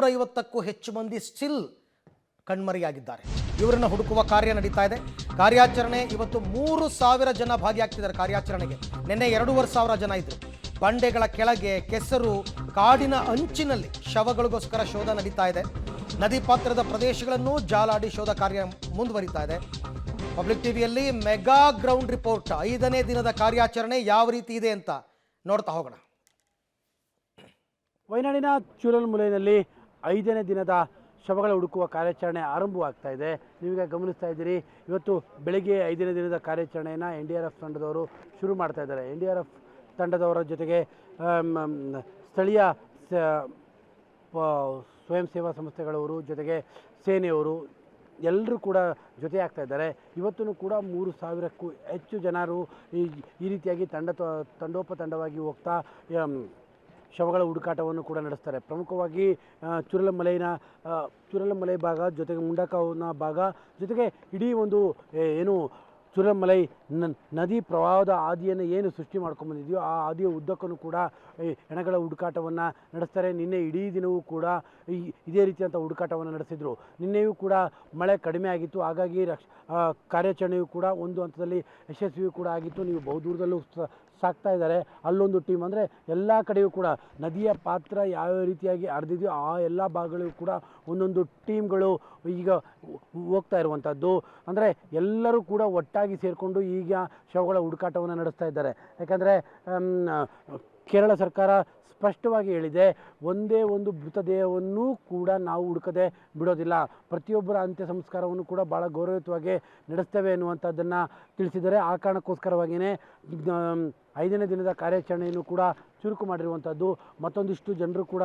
250ಕ್ಕೂ ಹೆಚ್ಚು ಮಂದಿ ಸ್ಟಿಲ್ ಕಣ್ಮರೆಯಾಗಿದ್ದಾರೆ. ಇವರನ್ನು ಹುಡುಕುವ ಕಾರ್ಯ ನಡೀತಾ ಇದೆ. ಕಾರ್ಯಾಚರಣೆ ಇವತ್ತು 3,000 ಜನ ಭಾಗಿಯಾಗ್ತಿದ್ದಾರೆ ಕಾರ್ಯಾಚರಣೆಗೆ. ನಿನ್ನೆ 2,500 ಜನ ಇದ್ರು. ಬಂಡೆಗಳ ಕೆಳಗೆ, ಕೆಸರು, ಕಾಡಿನ ಅಂಚಿನಲ್ಲಿ ಶವಗಳಿಗೋಸ್ಕರ ಶೋಧ ನಡೀತಾ ಇದೆ. ನದಿ ಪಾತ್ರದ ಪ್ರದೇಶಗಳನ್ನು ಜಾಲಾಡಿ ಶೋಧ ಕಾರ್ಯ ಮುಂದುವರಿತಾ ಇದೆ. ಪಬ್ಲಿಕ್ ಟಿವಿಯಲ್ಲಿ ಮೆಗಾ ಗ್ರೌಂಡ್ ರಿಪೋರ್ಟ್ 5ನೇ ದಿನದ ಕಾರ್ಯಾಚರಣೆ ಯಾವ ರೀತಿ ಇದೆ ಅಂತ ನೋಡ್ತಾ ಹೋಗೋಣ. ವಯನಾಡಿನ ಚೂರಲ್ಮುಲೆಯಲ್ಲಿ 5ನೇ ದಿನದ ಶವಗಳ ಹುಡುಕುವ ಕಾರ್ಯಾಚರಣೆ ಆರಂಭವಾಗ್ತಾ ಇದೆ. ನೀವೀಗ ಗಮನಿಸ್ತಾ ಇದ್ದೀರಿ, ಇವತ್ತು ಬೆಳಗ್ಗೆ 5ನೇ ದಿನದ ಕಾರ್ಯಾಚರಣೆಯನ್ನು NDRF ತಂಡದವರು ಶುರು ಮಾಡ್ತಾ ಇದ್ದಾರೆ. NDRF ತಂಡದವರ ಜೊತೆಗೆ ಸ್ಥಳೀಯ ಸ್ವಯಂ ಸೇವಾ ಸಂಸ್ಥೆಗಳವರು, ಜೊತೆಗೆ ಸೇನೆಯವರು ಎಲ್ಲರೂ ಕೂಡ ಜೊತೆ ಆಗ್ತಾ ಇದ್ದಾರೆ. ಇವತ್ತೂ ಕೂಡ 3,000ಕ್ಕೂ ಹೆಚ್ಚು ಜನರು ಈ ರೀತಿಯಾಗಿ ತಂಡೋಪತಂಡವಾಗಿ ಹೋಗ್ತಾ ಶವಗಳ ಹುಡುಕಾಟವನ್ನು ಕೂಡ ನಡೆಸ್ತಾರೆ. ಪ್ರಮುಖವಾಗಿ ಚೂರಲ್ಮಲೈ ಭಾಗ, ಜೊತೆಗೆ ಮುಂಡಕವನ ಭಾಗ, ಜೊತೆಗೆ ಇಡೀ ಒಂದು ಏನು ಚೂರಲ್ಮಲೈ ನದಿ ಪ್ರವಾಹದ ಹಾದಿಯನ್ನು ಏನು ಸೃಷ್ಟಿ ಮಾಡ್ಕೊಂಡ್ಬಂದಿದೆಯೋ ಆ ಹಾದಿಯ ಉದ್ದಕ್ಕೂ ಕೂಡ ಹೆಣಗಳ ಹುಡುಕಾಟವನ್ನು ನಡೆಸ್ತಾರೆ. ನಿನ್ನೆ ಇಡೀ ದಿನವೂ ಕೂಡ ಇದೇ ರೀತಿಯಂಥ ಹುಡುಕಾಟವನ್ನು ನಡೆಸಿದರು. ನಿನ್ನೆಯೂ ಕೂಡ ಮಳೆ ಕಡಿಮೆ ಆಗಿತ್ತು, ಹಾಗಾಗಿ ಕಾರ್ಯಾಚರಣೆಯು ಕೂಡ ಒಂದು ಹಂತದಲ್ಲಿ ಯಶಸ್ವಿಯೂ ಕೂಡ ಆಗಿತ್ತು. ನೀವು ಬಹುದೂರದಲ್ಲೂ ಸಾಕ್ತಾ ಇದ್ದಾರೆ. ಅಲ್ಲೊಂದು ಟೀಮ್, ಅಂದರೆ ಎಲ್ಲ ಕಡೆಯೂ ಕೂಡ ನದಿಯ ಪಾತ್ರ ಯಾವ ರೀತಿಯಾಗಿ ಹರಿದಿದೆಯೋ ಆ ಎಲ್ಲ ಭಾಗಗಳಿಗೂ ಕೂಡ ಒಂದೊಂದು ಟೀಮ್ಗಳು ಈಗ ಹೋಗ್ತಾ ಇರುವಂಥದ್ದು. ಅಂದರೆ ಎಲ್ಲರೂ ಕೂಡ ಒಟ್ಟಾಗಿ ಸೇರಿಕೊಂಡು ಈಗ ಶವಗಳ ಹುಡುಕಾಟವನ್ನು ನಡೆಸ್ತಾ ಇದ್ದಾರೆ. ಯಾಕಂದರೆ ಕೇರಳ ಸರ್ಕಾರ ಸ್ಪಷ್ಟವಾಗಿ ಹೇಳಿದೆ, ಒಂದೇ ಒಂದು ಮೃತದೇಹವನ್ನು ಕೂಡ ನಾವು ಹುಡುಕದೆ ಬಿಡೋದಿಲ್ಲ, ಪ್ರತಿಯೊಬ್ಬರ ಅಂತ್ಯ ಸಂಸ್ಕಾರವನ್ನು ಕೂಡ ಭಾಳ ಗೌರವಯುತವಾಗಿ ನಡೆಸ್ತೇವೆ ಎನ್ನುವಂಥದ್ದನ್ನು ತಿಳಿಸಿದ್ದಾರೆ. ಆ ಕಾರಣಕ್ಕೋಸ್ಕರವಾಗಿಯೇ 5ನೇ ದಿನದ ಕಾರ್ಯಾಚರಣೆಯನ್ನು ಕೂಡ ಚುರುಕು ಮಾಡಿರುವಂಥದ್ದು. ಮತ್ತೊಂದಿಷ್ಟು ಜನರು ಕೂಡ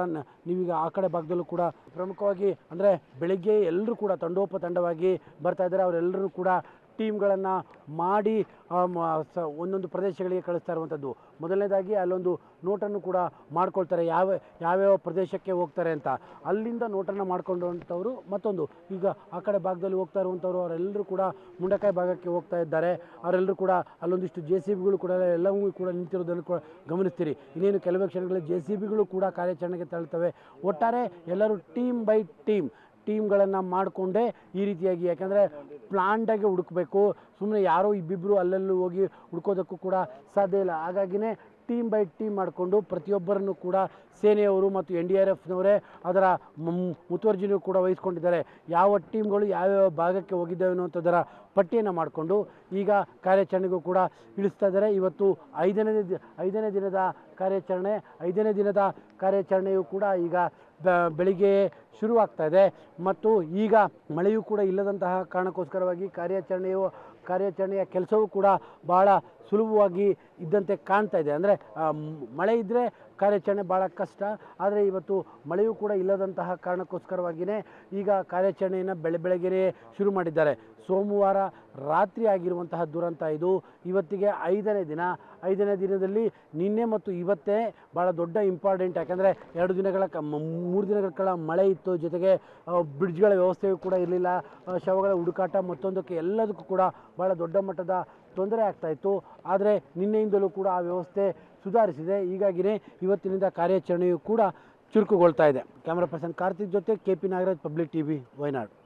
ನೀವೀಗ ಆ ಕಡೆ ಭಾಗದಲ್ಲೂ ಕೂಡ ಪ್ರಮುಖವಾಗಿ ಅಂದರೆ ಬೆಳಗ್ಗೆ ಎಲ್ಲರೂ ಕೂಡ ತಂಡೋಪತಂಡವಾಗಿ ಬರ್ತಾ ಇದ್ದಾರೆ. ಅವರೆಲ್ಲರೂ ಕೂಡ ಟೀಮ್ಗಳನ್ನು ಮಾಡಿ ಒಂದೊಂದು ಪ್ರದೇಶಗಳಿಗೆ ಕಳಿಸ್ತಾ ಇರುವಂಥದ್ದು. ಮೊದಲನೇದಾಗಿ ಅಲ್ಲೊಂದು ನೋಟನ್ನು ಕೂಡ ಮಾಡ್ಕೊಳ್ತಾರೆ, ಯಾವ್ಯಾವ ಪ್ರದೇಶಕ್ಕೆ ಹೋಗ್ತಾರೆ ಅಂತ. ಅಲ್ಲಿಂದ ನೋಟನ್ನು ಮಾಡ್ಕೊಂಡಂಥವ್ರು ಮತ್ತೊಂದು ಈಗ ಆ ಕಡೆ ಭಾಗದಲ್ಲಿ ಹೋಗ್ತಾ ಇರುವಂಥವ್ರು ಅವರೆಲ್ಲರೂ ಕೂಡ ಮುಂಡಕಾಯಿ ಭಾಗಕ್ಕೆ ಹೋಗ್ತಾ ಇದ್ದಾರೆ. ಅವರೆಲ್ಲರೂ ಕೂಡ ಅಲ್ಲೊಂದಿಷ್ಟು JCBಗಳು ಕೂಡ ಎಲ್ಲವೂ ಕೂಡ ನಿಂತಿರೋದನ್ನು ಕೂಡ ಗಮನಿಸ್ತೀರಿ. ಇನ್ನೇನು ಕೆಲವೇ ಕ್ಷಣಗಳಲ್ಲಿ JCBಗಳು ಕೂಡ ಕಾರ್ಯಾಚರಣೆಗೆ ತೆರಳುತ್ತವೆ. ಒಟ್ಟಾರೆ ಎಲ್ಲರೂ ಟೀಮ್ ಬೈ ಟೀಮ್ಗಳನ್ನು ಮಾಡಿಕೊಂಡೇ ಈ ರೀತಿಯಾಗಿ, ಯಾಕಂದರೆ ಪ್ಲಾಂಟಾಗಿ ಹುಡುಕಬೇಕು, ಸುಮ್ಮನೆ ಯಾರೋ ಇಬ್ಬಿಬ್ಬರು ಅಲ್ಲೆಲ್ಲೂ ಹೋಗಿ ಹುಡ್ಕೋದಕ್ಕೂ ಕೂಡ ಸಾಧ್ಯ ಇಲ್ಲ. ಹಾಗಾಗಿನೇ ಟೀಮ್ ಬೈ ಟೀಮ್ ಮಾಡಿಕೊಂಡು ಪ್ರತಿಯೊಬ್ಬರನ್ನು ಕೂಡ ಸೇನೆಯವರು ಮತ್ತು NDRFನವರೇ ಅದರ ಮುತುವರ್ಜಿನೂ ಕೂಡ ವಹಿಸ್ಕೊಂಡಿದ್ದಾರೆ. ಯಾವ ಟೀಮ್ಗಳು ಯಾವ್ಯಾವ ಭಾಗಕ್ಕೆ ಹೋಗಿದ್ದಾವೆ ಅನ್ನುವಂಥದ್ದರ ಪಟ್ಟಿಯನ್ನು ಮಾಡಿಕೊಂಡು ಈಗ ಕಾರ್ಯಾಚರಣೆಗೂ ಕೂಡ ಇಳಿಸ್ತಾ ಇದ್ದಾರೆ. ಇವತ್ತು 5ನೇ ದಿನದ ಕಾರ್ಯಾಚರಣೆ. 5ನೇ ದಿನದ ಕಾರ್ಯಾಚರಣೆಯು ಕೂಡ ಈಗ ಬೆಳಿಗ್ಗೆ ಶುರುವಾಗ್ತಾ ಇದೆ. ಮತ್ತು ಈಗ ಮಳೆಯೂ ಕೂಡ ಇಲ್ಲದಂತಹ ಕಾರಣಕ್ಕೋಸ್ಕರವಾಗಿ ಕಾರ್ಯಾಚರಣೆಯ ಕೆಲಸವೂ ಕೂಡ ಭಾಳ ಸುಲಭವಾಗಿ ಇದ್ದಂತೆ ಕಾಣ್ತಾ ಇದೆ. ಅಂದರೆ ಮಳೆ ಇದ್ದರೆ ಕಾರ್ಯಾಚರಣೆ ಭಾಳ ಕಷ್ಟ, ಆದರೆ ಇವತ್ತು ಮಳೆಯೂ ಕೂಡ ಇಲ್ಲದಂತಹ ಕಾರಣಕ್ಕೋಸ್ಕರವಾಗಿಯೇ ಈಗ ಕಾರ್ಯಾಚರಣೆಯನ್ನು ಬೆಳಗ್ಗೆಯೇ ಶುರು ಮಾಡಿದ್ದಾರೆ. ಸೋಮವಾರ ರಾತ್ರಿ ಆಗಿರುವಂತಹ ದುರಂತ ಇದು. ಇವತ್ತಿಗೆ 5ನೇ ದಿನ. 5ನೇ ದಿನದಲ್ಲಿ ನಿನ್ನೆ ಮತ್ತು ಇವತ್ತೇ ಭಾಳ ದೊಡ್ಡ ಇಂಪಾರ್ಟೆಂಟ್. ಯಾಕಂದರೆ 3 ದಿನಗಳ ಕಾಲ ಮಳೆ ಇತ್ತು, ಜೊತೆಗೆ ಬ್ರಿಡ್ಜ್ಗಳ ವ್ಯವಸ್ಥೆಯೂ ಕೂಡ ಇರಲಿಲ್ಲ. ಶವಗಳ ಹುಡುಕಾಟ ಮತ್ತೊಂದಕ್ಕೆ ಎಲ್ಲದಕ್ಕೂ ಕೂಡ ಭಾಳ ದೊಡ್ಡ ಮಟ್ಟದ ತೊಂದರೆ ಆಗ್ತಾಯಿತ್ತು. ಆದರೆ ನಿನ್ನೆಯಿಂದಲೂ ಕೂಡ ಆ ವ್ಯವಸ್ಥೆ ಸುಧಾರಿಸಿದೆ. ಹೀಗಾಗಿಯೇ ಇವತ್ತಿನಿಂದ ಕಾರ್ಯಾಚರಣೆಯು ಕೂಡ ಚುರುಕುಗೊಳ್ತಾ ಇದೆ. ಕ್ಯಾಮರಾ ಪರ್ಸನ್ ಕಾರ್ತಿಕ್ ಜೊತೆ KP Nagaraj, public TV, Wayanad.